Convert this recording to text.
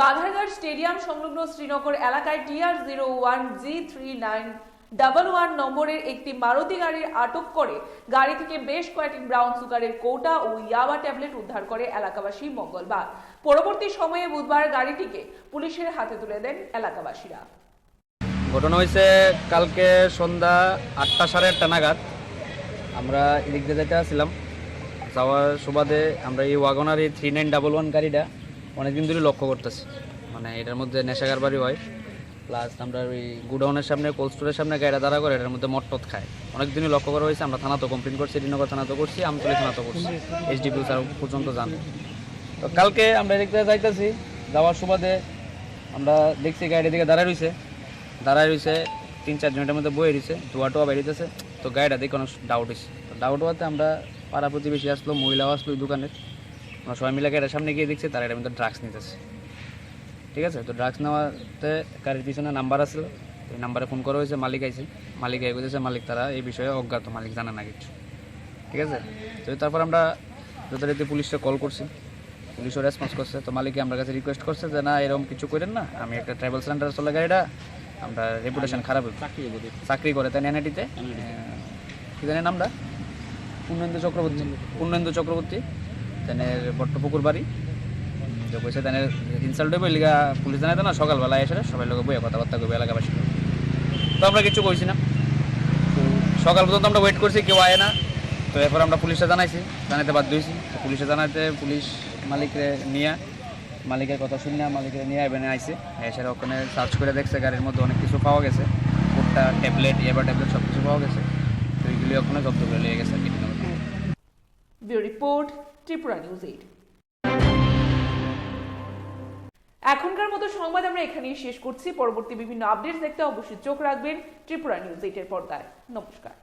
Badharghat stadium সংলগ্ন শ্রীনগর এলাকায় TR01G3911 নম্বরের একটি মারুতি গাড়ির আটক করে গাড়ি থেকে বেশ কয়েকটি ব্রাউন সুগারের কৌটা ও ইয়াবা ট্যাবলেট উদ্ধার করে এলাকাবাসী মঙ্গলবার। পরবর্তী সময়ে বুধবার গাড়িটিকে পুলিশের হাতে তুলে দেন এলাকাবাসীরা। ঘটনা হয়েছে কালকে সন্ধ্যা 8টা সাড়ে 8টা নাগাদ। আমরা এদিক দিয়ে যেতে আসছিলাম, যাওয়ার সুবাদে আমরা এই ওয়াগনার এই 3911 গাড়িটা অনেকদিন ধরে লক্ষ্য করতেছি। মানে এটার মধ্যে নেশাগার বাড়ি হয়, প্লাস আমরা ওই গুডাউনের সামনে কোল্ড স্টোরের সামনে গাড়িটা দাঁড়া করে এটার মধ্যে মট্টত খায়। অনেকদিনই লক্ষ্য করা হয়েছে। আমরা থানাতেও কমপ্লেন করছি, শ্রীনগর থানাতেও করছি, আমতলী থানাতেও করছি, SDPO স্যার পর্যন্ত যান। তো কালকে আমরা এদিক থেকে যাইতেছি, যাওয়ার সুবাদে আমরা দেখছি গাড়ির দিকে দাঁড়ায় রয়েছে 3-4 জনের মধ্যে বয়ে রয়েছে, ধোয়া বেরিয়েছে। তো গাড়িটা দেখে অনেক ডাউট হয়েছে। তো ডাউট হওয়াতে আমরা পাড়া প্রতিবেশী আসলো, মহিলাও আসলো ওই দোকানের। আমরা সবাই মিলে গাড়িটার সামনে গিয়ে দেখছি তারা এটার মধ্যে ড্রাগস নিতেছে। ঠিক আছে, তো ড্রাগস নেওয়াতে গাড়ির পিছনে নাম্বার আসলো, ওই নাম্বারে ফোন করা হয়েছে, মালিক আইছে। মালিক আই বলেছে মালিক তারা এই বিষয়ে অজ্ঞাত, মালিক জানে না কিছু। ঠিক আছে, তো তারপর আমরা যথারীতি পুলিশে কল করছি, পুলিশও রেসপন্স করছে। তো মালিকে আমার কাছে রিকোয়েস্ট করছে যে না এরকম কিছু করেন না, আমি একটা ট্রাভেল সেন্টারে চলে গাড়িটা, আমরা রেপুটেশন খারাপ হবে। চাকরি করে তাই এনআইটিতে, কি জানি নামটা, পূর্ণেন্দু চক্রবর্তী তাদের বট্টপুকুর বাড়ি। তো কইছে তাদের ইনসাল্ট হইব, এলিগা পুলিশ জানাইতো না, সকালবেলা এসে সবাই লোক বইয়ে কথাবার্তা করবে এলাকাবাসী। তো আমরা কিছু কইছি না, সকাল পর্যন্ত আমরা ওয়েট করছি, কেউ আয় না। তো এরপর আমরা পুলিশে জানাইছি, জানাইতে বাধ্য হয়েছি। পুলিশে জানাইতে পুলিশ মালিকের কথা শুনে মালিকের নিয়ে এখানে আইসে, এসে ওখানে সার্চ করে দেখছে গাড়ির মধ্যে অনেক কিছু পাওয়া গেছে, কোটটা ট্যাবলেট, ইয়াবা ট্যাবলেট সব কিছু পাওয়া গেছে। তো এইগুলি ওখানে জব্দ করে নিয়ে গেছে। Bureau report, Tripura news 8। এখনকার মতো সংবাদ আমরা এখানেই শেষ করছি। পরবর্তী বিভিন্ন আপডেটস দেখতে অবশ্যই চোখ রাখবেন ত্রিপুরা নিউজ 8 এর পর্দায়। নমস্কার।